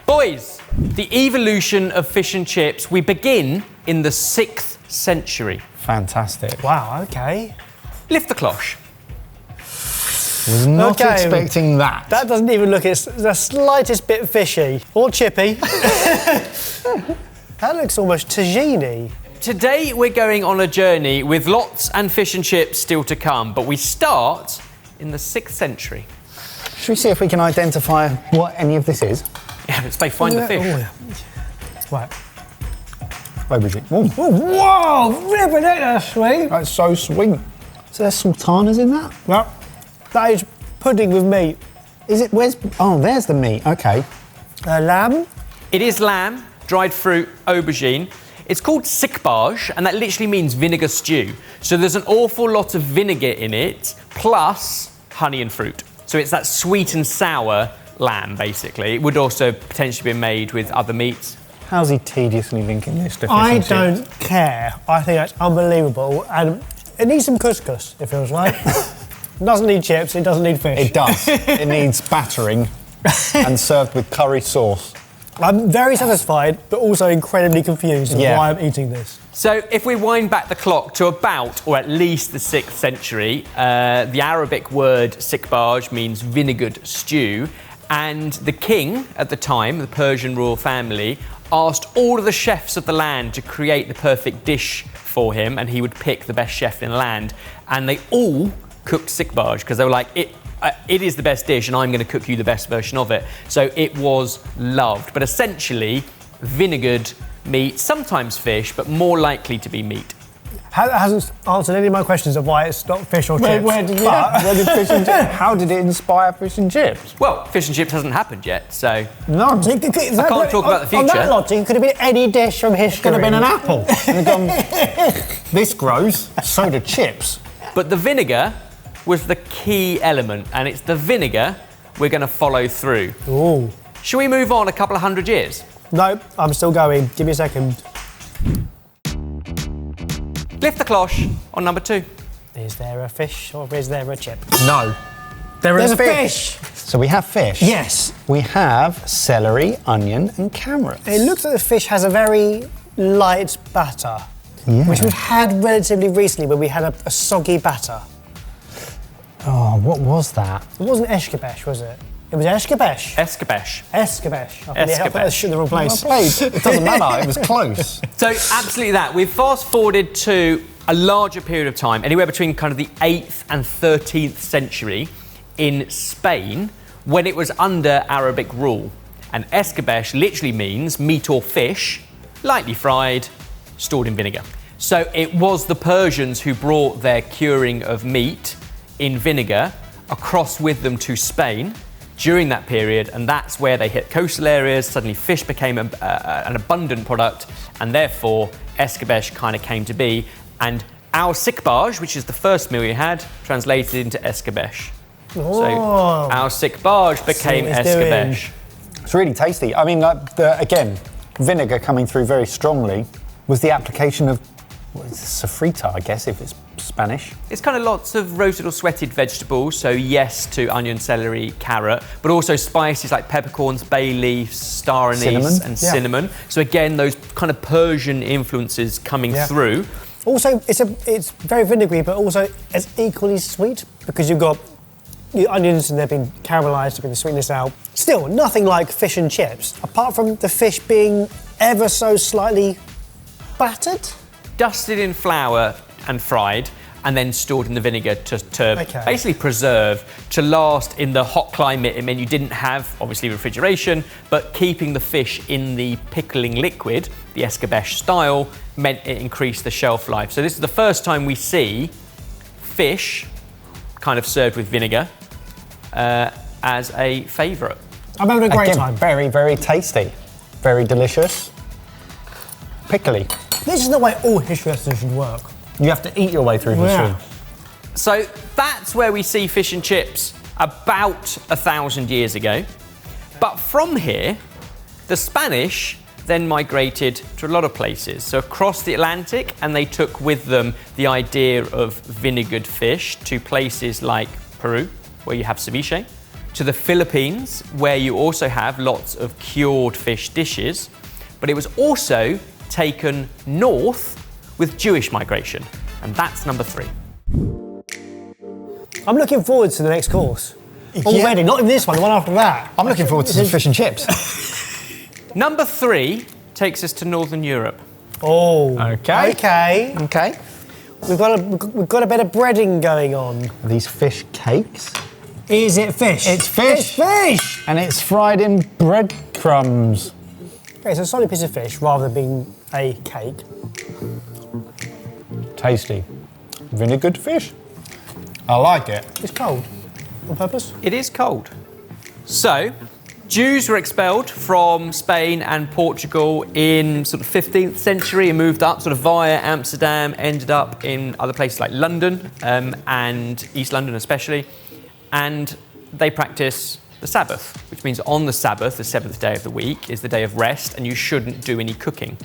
Boys, the evolution of fish and chips, we begin in the 6th century. Fantastic. Wow, okay. Lift the cloche. Was not expecting that. That doesn't even look the slightest bit fishy or chippy. That looks almost tagine. Today we're going on a journey with lots and fish and chips still to come, but we start in the 6th century. Should we see if we can identify what any of this is? Yeah, let's play Find the Fish. Oh, yeah. Right. Aubergine. Whoa, ripping it, that's sweet. That's so sweet. So there's sultanas in that? Yep. That is pudding with meat. Is it? Where's? Oh, there's the meat. Okay. Lamb? It is lamb, dried fruit, aubergine. It's called sikbaj, and that literally means vinegar stew. So there's an awful lot of vinegar in it, plus honey and fruit. So it's that sweet and sour lamb, basically. It would also potentially be made with other meats. How's he tediously linking this to fish I and chips? don't care. I think that's unbelievable. And it needs some couscous, it feels like. It doesn't need chips, it doesn't need fish. It does. It needs battering and served with curry sauce. I'm very satisfied, but also incredibly confused of why I'm eating this. So if we wind back the clock to about, or at least the 6th century, the Arabic word sikbaj means vinegared stew, and the king at the time, the Persian royal family, asked all of the chefs of the land to create the perfect dish for him, and he would pick the best chef in the land, and they all cooked sikbaj because they were like, it is the best dish and I'm going to cook you the best version of it. So it was loved, but essentially vinegared meat, sometimes fish, but more likely to be meat. Hasn't answered any of my questions of why it's not fish or chips. Where did fish and chips? How did it inspire fish and chips? Well, fish and chips hasn't happened yet, so No, I can't talk about the future. On that logic, it could have been any dish from history. Could have been an apple. And gone, this grows, so do chips. But the vinegar was the key element, and it's the vinegar we're going to follow through. Ooh. Shall we move on a couple of hundred years? No, I'm still going. Give me a second. Lift the cloche on number 2. Is there a fish or is there a chip? No. There's a fish. So we have fish. Yes. We have celery, onion, and carrots. It looks like the fish has a very light batter, Yeah. which we've had relatively recently when we had a soggy batter. Oh, what was that? It wasn't escabeche, was it? It was escabeche. Escabeche. Escabeche. I Escabeche. put in the wrong place. Well played. It doesn't matter, it was close. So absolutely that. We've fast forwarded to a larger period of time, anywhere between kind of the 8th and 13th century in Spain, when it was under Arabic rule. And escabeche literally means meat or fish, lightly fried, stored in vinegar. So it was the Persians who brought their curing of meat in vinegar across with them to Spain during that period, and that's where they hit coastal areas. Suddenly fish became an abundant product, and therefore escabeche kind of came to be. And our sikbaj, which is the first meal you had, translated into escabeche. So our sikbaj became escabeche. It's really tasty. I mean, again, vinegar coming through very strongly was the application of sofrita, I guess, if it's Spanish. It's kind of lots of roasted or sweated vegetables, so yes to onion, celery, carrot, but also spices like peppercorns, bay leaves, star anise, and cinnamon. So again, those kind of Persian influences coming through. Also, it's very vinegary, but also it's equally sweet because you've got the onions and they've been caramelised to bring the sweetness out. Still, nothing like fish and chips, apart from the fish being ever so slightly battered. Dusted in flour and fried, and then stored in the vinegar to basically preserve, to last in the hot climate. It meant you didn't have, obviously, refrigeration, but keeping the fish in the pickling liquid, the escabeche style, meant it increased the shelf life. So this is the first time we see fish kind of served with vinegar as a favourite. I'm having a great time. Very, very tasty. Very delicious. Pickly. This is the way all history lessons should work. You have to eat your way through history. So that's where we see fish and chips about 1,000 years ago. But from here, the Spanish then migrated to a lot of places. So across the Atlantic, and they took with them the idea of vinegared fish to places like Peru, where you have ceviche, to the Philippines, where you also have lots of cured fish dishes, but it was also taken north with Jewish migration, and that's number 3. I'm looking forward to the next course. Already, not in this one, the one after that. I'm looking forward to some fish and chips. Number 3 takes us to Northern Europe. Oh, Okay. okay. We've got a bit of breading going on. Are these fish cakes? Is it fish? It's fish. It's fish! And it's fried in breadcrumbs. Okay, it's a solid piece of fish rather than being a cake. Tasty. Vinegared fish. I like it. It's cold. On purpose? It is cold. So, Jews were expelled from Spain and Portugal in sort of 15th century and moved up sort of via Amsterdam, ended up in other places like London and East London especially. And they practice the Sabbath, which means on the Sabbath, the 7th day of the week, is the day of rest and you shouldn't do any cooking.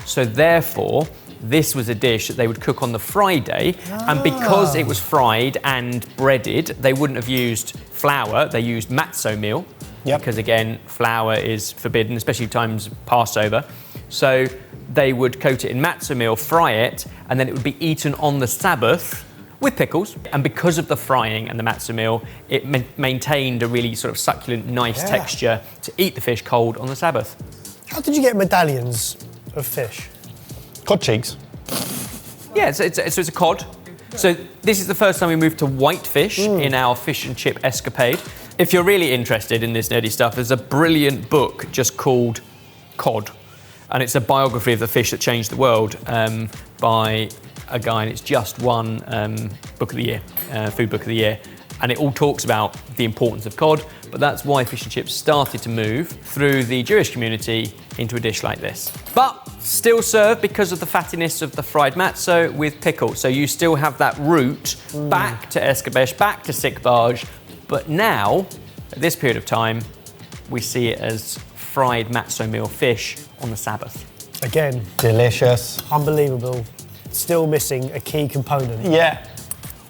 So therefore, this was a dish that they would cook on the Friday, and because it was fried and breaded, they wouldn't have used flour, they used matzo meal. Yep. Because again, flour is forbidden, especially times Passover. So they would coat it in matzo meal, fry it, and then it would be eaten on the Sabbath with pickles. And because of the frying and the matzo meal, it maintained a really sort of succulent, nice texture to eat the fish cold on the Sabbath. How did you get medallions of fish? Cod cheeks. Yeah, so it's a cod. So this is the first time we moved to whitefish in our fish and chip escapade. If you're really interested in this nerdy stuff, there's a brilliant book just called Cod. And it's a biography of the fish that changed the world by a guy, and it's just won Book of the Year, Food Book of the Year. And it all talks about the importance of cod, but that's why fish and chips started to move through the Jewish community into a dish like this. But still served because of the fattiness of the fried matzo with pickle. So you still have that route back to escabeche, back to sikbarge, but now, at this period of time, we see it as fried matzo meal fish on the Sabbath. Again, Delicious. unbelievable. Still missing a key component. Yeah.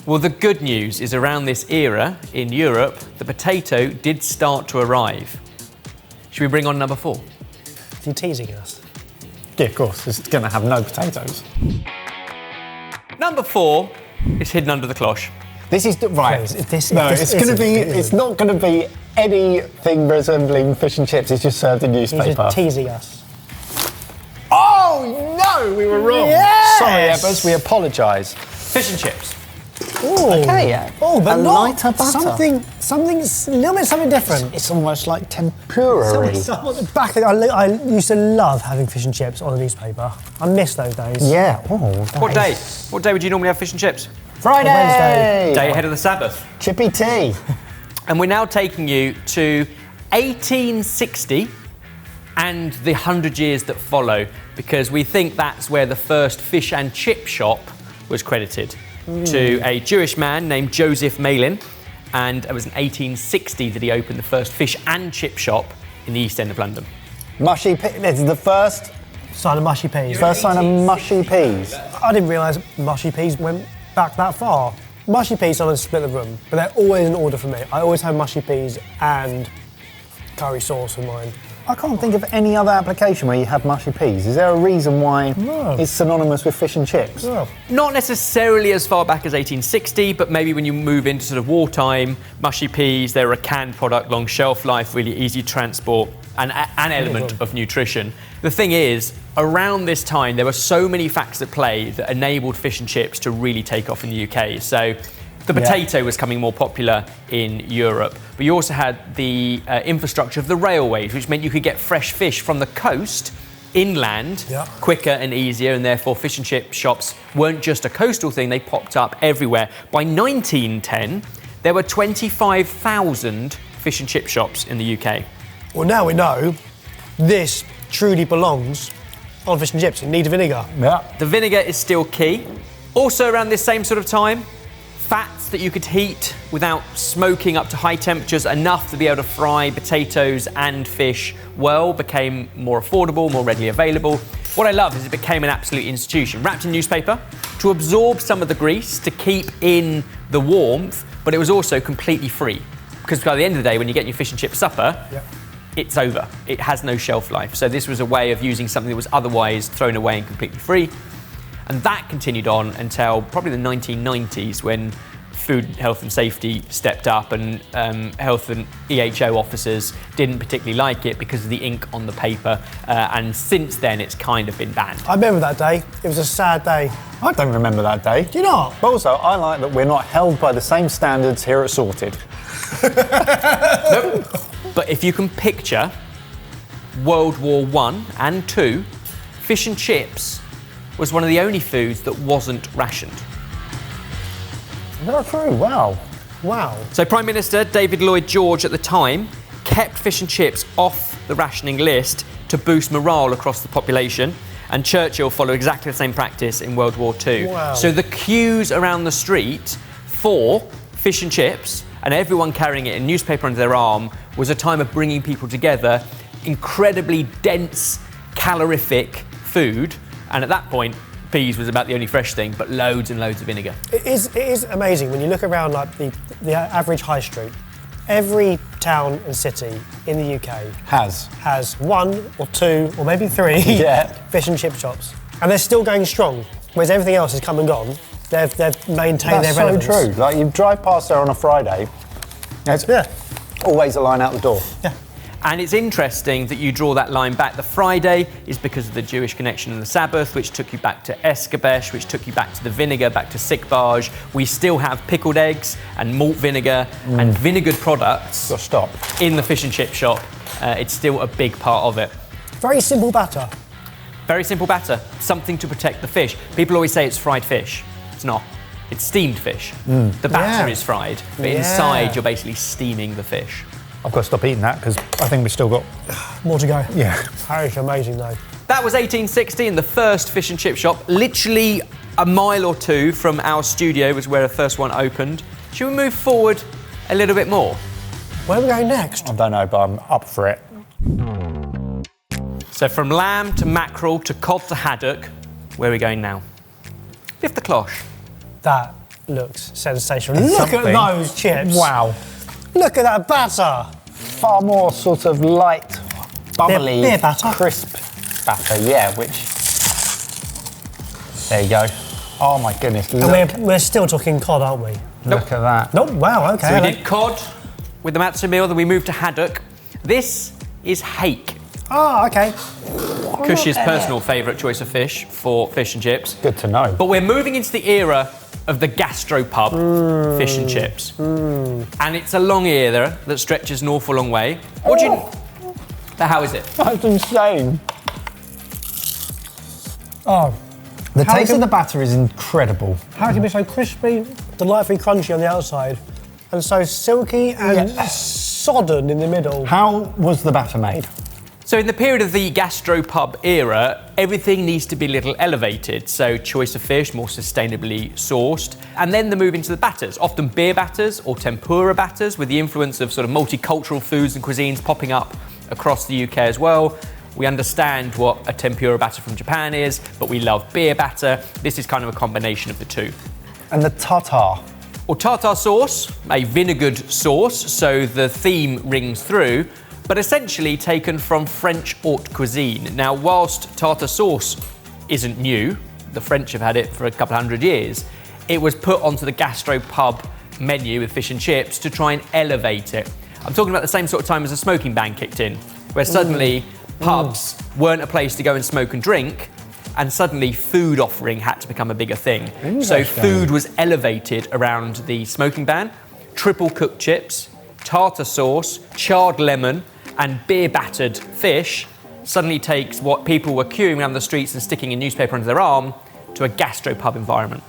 Well, the good news is around this era in Europe, the potato did start to arrive. Should we bring on number 4? Are you teasing us? Yeah, of course. It's going to have no potatoes. Number 4 is hidden under the cloche. This is right. This It's not going to be anything resembling fish and chips. It's just served in He's newspaper. just teasing us. Oh no, we were wrong. Yes! Sorry, Ebbers. We apologise. Fish and chips. Ooh. Okay, yeah. Oh, but A not lighter butter. something a little bit something different. It's almost like tempura. Back then, I used to love having fish and chips on the newspaper. I miss those days. Yeah. Oh, What day? What day would you normally have fish and chips? Friday. Wednesday. Day ahead of the Sabbath. Chippy tea. And we're now taking you to 1860 and the 100 years that follow, because we think that's where the first fish and chip shop was credited to a Jewish man named Joseph Malin, and it was in 1860 that he opened the first fish and chip shop in the East End of London. Mushy peas. This is the first Sign of mushy peas. sign of mushy peas. I didn't realise mushy peas went back that far. Mushy peas sometimes split the room, but they're always in order for me. I always have mushy peas and curry sauce with mine. I can't think of any other application where you have mushy peas. Is there a reason why it's synonymous with fish and chips? Oh. Not necessarily as far back as 1860, but maybe when you move into sort of wartime, mushy peas, they're a canned product, long shelf life, really easy transport, and an element of nutrition. The thing is, around this time, there were so many factors at play that enabled fish and chips to really take off in the UK. So the potato was becoming more popular in Europe, but you also had the infrastructure of the railways, which meant you could get fresh fish from the coast inland quicker and easier, and therefore fish and chip shops weren't just a coastal thing, they popped up everywhere. By 1910, there were 25,000 fish and chip shops in the UK. Well, now we know this truly belongs on fish and chips. It needs vinegar. Yeah. The vinegar is still key. Also around this same sort of time, fats that you could heat without smoking up to high temperatures enough to be able to fry potatoes and fish well became more affordable, more readily available. What I love is it became an absolute institution, wrapped in newspaper to absorb some of the grease, to keep in the warmth, but it was also completely free. because by the end of the day, when you get your fish and chip supper, Yeah. it's over. It has no shelf life. So this was a way of using something that was otherwise thrown away and completely free. And that continued on until probably the 1990s, when Food, Health and Safety stepped up, and health and EHO officers didn't particularly like it because of the ink on the paper. And since then, it's kind of been banned. I remember that day. It was a sad day. I don't remember that day. Do you not? But also, I like that we're not held by the same standards here at Sorted. Nope. But if you can picture World War I and II, fish and chips was one of the only foods that wasn't rationed. Not true, wow. Wow. So Prime Minister David Lloyd George at the time kept fish and chips off the rationing list to boost morale across the population, and Churchill followed exactly the same practice in World War II. Wow. So the queues around the street for fish and chips, and everyone carrying it in newspaper under their arm, was a time of bringing people together. Incredibly dense, calorific food, and at that point, peas was about the only fresh thing, but loads and loads of vinegar. It is amazing when you look around like the average high street. Every town and city in the UK has one or two or maybe three Yeah. fish and chip shops, and they're still going strong. Whereas everything else has come and gone. They've maintained That's their so relevance. true. Like, you drive past there on a Friday, there's always a line out the door. Yeah. And it's interesting that you draw that line back. The Friday is because of the Jewish connection and the Sabbath, which took you back to Escabesh, which took you back to the vinegar, back to Sikbarge. We still have pickled eggs and malt vinegar and vinegared products Got to stop. in the fish and chip shop. It's still a big part of it. Very simple batter. Very simple batter, something to protect the fish. People always say it's fried fish. It's not. It's steamed fish. The batter Yeah. is fried, but Yeah. inside you're basically steaming the fish. I've got to stop eating that because I think we've still got. More to go. Yeah. That is amazing though. That was 1860, and the first fish and chip shop, literally a mile or two from our studio, was where the first one opened. Should we move forward a little bit more? Where are we going next? I don't know, but I'm up for it. So from lamb to mackerel to cod to haddock, where are we going now? Lift the cloche. That looks sensational. Look something. at those chips. Wow. Look at that batter. Far more sort of light, bubbly, Beer batter. crisp batter, yeah, which. There you go. Oh my goodness, look, And we're still talking cod, aren't we? look at that. Nope, wow, okay. So we did cod with the matzo meal, then we moved to haddock. This is hake. Oh, okay. Cush's personal favourite choice of fish for fish and chips. Good to know. But we're moving into the era of the gastropub fish and chips. And it's a long era that stretches an awful long way. What do you... How is it? That's insane. Oh, The How taste can- of the batter is incredible. how can it be so crispy, delightfully crunchy on the outside, and so silky and Yeah. sodden in the middle? How was the batter made? So in the period of the gastropub era, everything needs to be a little elevated. So choice of fish, more sustainably sourced. And then the move into the batters, often beer batters or tempura batters, with the influence of sort of multicultural foods and cuisines popping up across the UK as well. We understand what a tempura batter from Japan is, but we love beer batter. This is kind of a combination of the two. And the tartare. Or tartare sauce, a vinegared sauce, so the theme rings through, but essentially taken from French haute cuisine. Now, whilst tartare sauce isn't new, the French have had it for a couple hundred years, it was put onto the gastropub menu with fish and chips to try and elevate it. I'm talking about the same sort of time as the smoking ban kicked in, where suddenly pubs weren't a place to go and smoke and drink, and suddenly food offering had to become a bigger thing. So Interesting. food was elevated around the smoking ban. Triple cooked chips, tartar sauce, charred lemon, and beer battered fish suddenly takes what people were queuing around the streets and sticking in newspaper under their arm to a gastropub environment.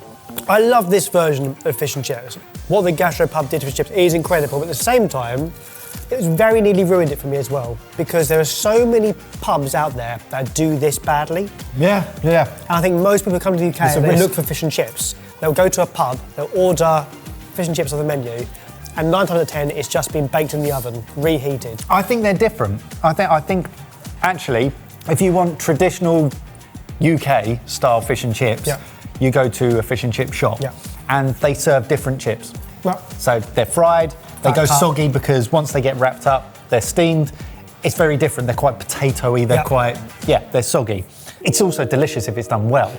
I love this version of fish and chips. What the gastropub did to fish and chips is incredible, but at the same time, it was very nearly ruined it for me as well, because there are so many pubs out there that do this badly. Yeah, yeah. And I think most people come to the UK It's a and they risk. look for fish and chips. They'll go to a pub, they'll order fish and chips on the menu, and 9 times out of 10, it's just been baked in the oven, reheated. I think they're different. I think actually, if you want traditional UK style fish and chips, Yeah. you go to a fish and chip shop, Yeah. and they serve different chips. Well, So they're fried, They go Wrapped up. soggy because once they get wrapped up, they're steamed. It's very different. They're quite potato-y. They're soggy. It's also delicious if it's done well.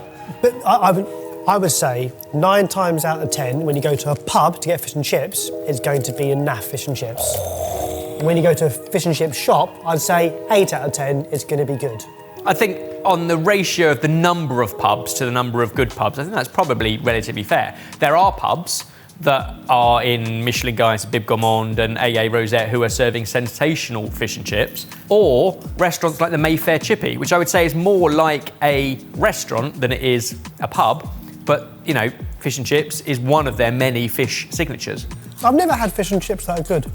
But I would say 9 times out of 10, when you go to a pub to get fish and chips, it's going to be a naff fish and chips. When you go to a fish and chip shop, I'd say 8 out of 10, it's going to be good. I think on the ratio of the number of pubs to the number of good pubs, I think that's probably relatively fair. There are pubs that are in Michelin Guides, Bib Gourmand and AA Rosette who are serving sensational fish and chips, or restaurants like the Mayfair Chippy, which I would say is more like a restaurant than it is a pub, but, you know, fish and chips is one of their many fish signatures. I've never had fish and chips that are good.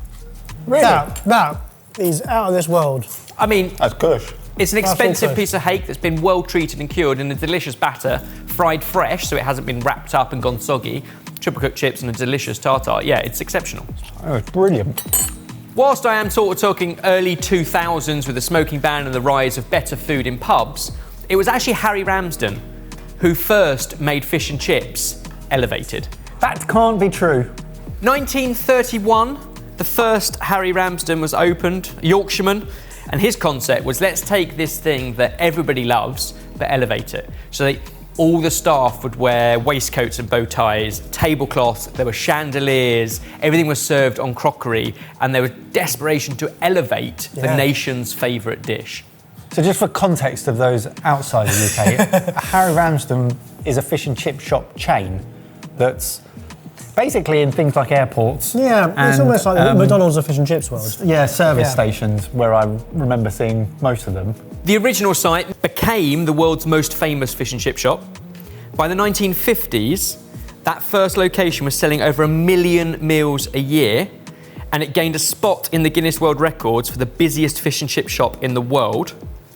Really? That is out of this world. I mean, That's kush. it's an expensive good. piece of hake that's been well treated and cured in a delicious batter, fried fresh so it hasn't been wrapped up and gone soggy, triple cooked chips and a delicious tartare. Yeah, it's exceptional. Oh, it's brilliant. Whilst I am sort of talking early 2000s with the smoking ban and the rise of better food in pubs, it was actually Harry Ramsden who first made fish and chips elevated. That can't be true. 1931, the first Harry Ramsden was opened, a Yorkshireman, and his concept was let's take this thing that everybody loves, but elevate it. So all the staff would wear waistcoats and bow ties, tablecloths, there were chandeliers, everything was served on crockery, and there was desperation to elevate the nation's favourite dish. So just for context of those outside the UK, Harry Ramsden is a fish and chip shop chain that's basically in things like airports. Yeah, it's almost like McDonald's of fish and chips world. Yeah, service stations where I remember seeing most of them. The original site became the world's most famous fish and chip shop. By the 1950s, that first location was selling over 1 million meals a year, and it gained a spot in the Guinness World Records for the busiest fish and chip shop in the world.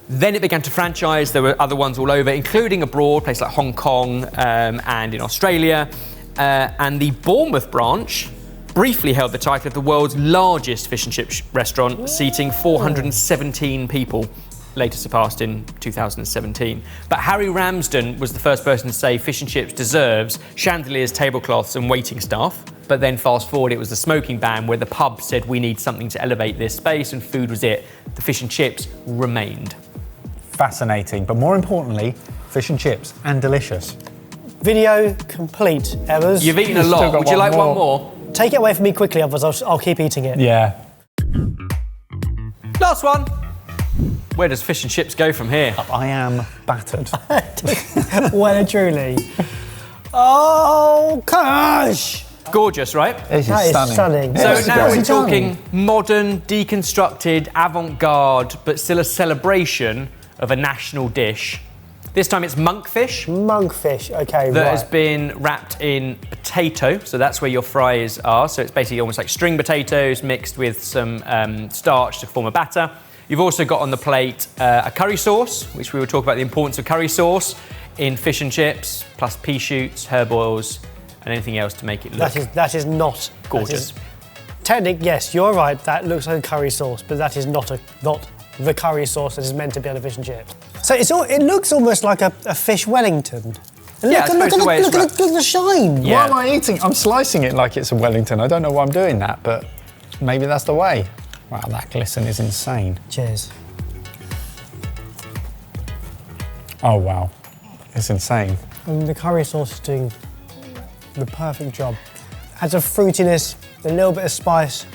Then it began to franchise. There were other ones all over, including abroad, places like Hong Kong and in Australia. And the Bournemouth branch briefly held the title of the world's largest fish and chip restaurant, seating 417 people, later surpassed in 2017. But Harry Ramsden was the first person to say fish and chips deserves chandeliers, tablecloths and waiting staff. But then fast forward, it was the smoking ban where the pub said we need something to elevate this space and food was it. The fish and chips remained. Fascinating, but more importantly, fish and chips and delicious. Video complete, Evers. You've eaten a Still lot. got Would you one like more. one more? Take it away from me quickly, otherwise I'll keep eating it. Yeah. Last one. Where does fish and chips go from here? I am battered. Well and truly. Oh, gosh! Gorgeous, right? This That is stunning. So What's now he we're done? talking modern, deconstructed, avant-garde, but still a celebration of a national dish. This time it's monkfish Monkfish, okay, that right. has been wrapped in potato, so that's where your fries are. So it's basically almost like string potatoes mixed with some starch to form a batter. You've also got on the plate a curry sauce, which we will talk about the importance of curry sauce in fish and chips, plus pea shoots, herb oils, and anything else to make it look That is not gorgeous. Technically, yes, you're right. That looks like a curry sauce, but that is not the curry sauce that is meant to be on a fish and chip. So it looks almost like a fish Wellington. And Yeah, I suppose the way it's look at the shine. Yeah. Why am I eating? I'm slicing it like it's a Wellington. I don't know why I'm doing that, but maybe that's the way. Wow, that glisten is insane. Cheers. Oh, wow. It's insane. And the curry sauce is doing the perfect job. Adds a fruitiness, a little bit of spice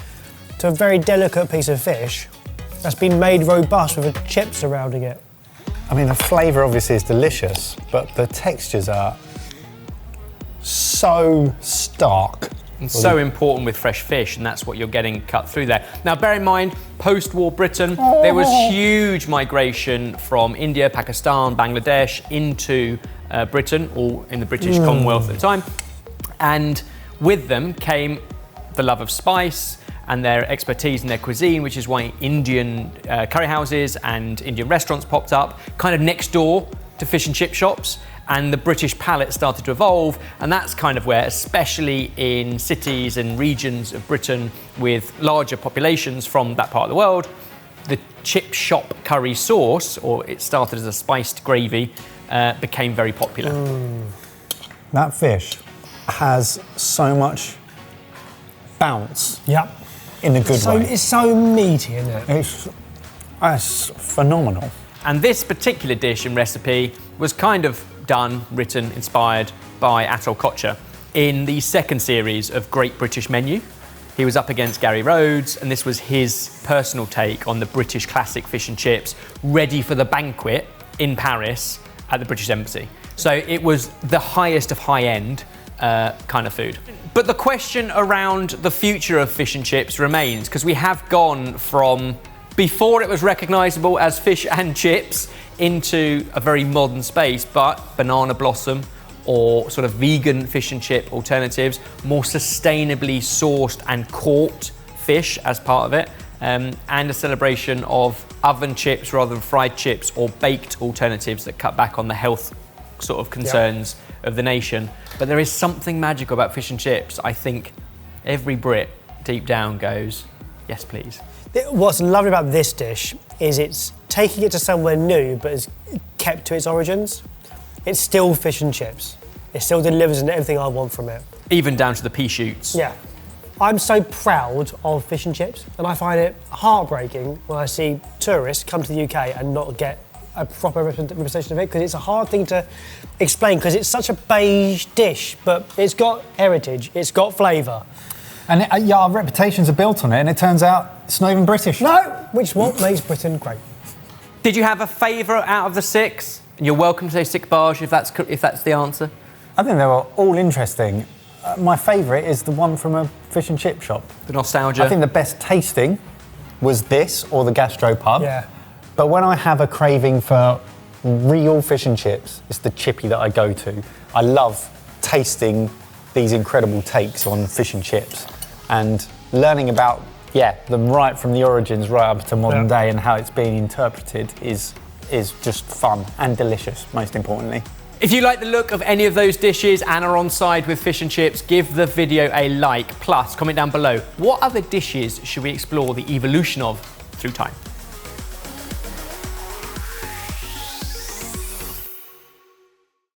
to a very delicate piece of fish that's been made robust with the chips surrounding it. I mean, the flavour obviously is delicious, but the textures are so stark. And so important with fresh fish, and that's what you're getting cut through there. Now, bear in mind, post-war Britain, there was huge migration from India, Pakistan, Bangladesh into Britain, all in the British Commonwealth at the time. And with them came the love of spice and their expertise in their cuisine, which is why Indian curry houses and Indian restaurants popped up, kind of next door to fish and chip shops. And the British palate started to evolve, and that's kind of where, especially in cities and regions of Britain with larger populations from that part of the world, the chip shop curry sauce, or it started as a spiced gravy, became very popular. That fish has so much bounce. Yep. in a good way. It's so meaty, isn't it? It's phenomenal. And this particular dish and recipe was kind of done, written, inspired by Atul Kochhar in the second series of Great British Menu. He was up against Gary Rhodes, and this was his personal take on the British classic fish and chips, ready for the banquet in Paris at the British Embassy. So it was the highest of high-end kind of food. But the question around the future of fish and chips remains, because we have gone from before it was recognisable as fish and chips into a very modern space, but banana blossom or sort of vegan fish and chip alternatives, more sustainably sourced and caught fish as part of it, and a celebration of oven chips rather than fried chips or baked alternatives that cut back on the health sort of concerns of the nation. But there is something magical about fish and chips. I think every Brit deep down goes, yes please. What's lovely about this dish is it's taking it to somewhere new but has kept to its origins. It's still fish and chips. It still delivers everything I want from it. Even down to the pea shoots. Yeah. I'm so proud of fish and chips, and I find it heartbreaking when I see tourists come to the UK and not get a proper representation of it, because it's a hard thing to explain, because it's such a beige dish, but it's got heritage, it's got flavour. And our reputations are built on it, and it turns out it's not even British. No, which is what makes Britain great. Did you have a favourite out of the 6? And you're welcome to say Sikbarge if that's the answer. I think they were all interesting. My favourite is the one from a fish and chip shop. The nostalgia. I think the best tasting was this or the gastropub. Yeah. But when I have a craving for real fish and chips, it's the chippy that I go to. I love tasting these incredible takes on fish and chips and learning about, them right from the origins right up to modern day and how it's being interpreted is just fun and delicious, most importantly. If you like the look of any of those dishes and are on side with fish and chips, give the video a like. Plus, comment down below, what other dishes should we explore the evolution of through time?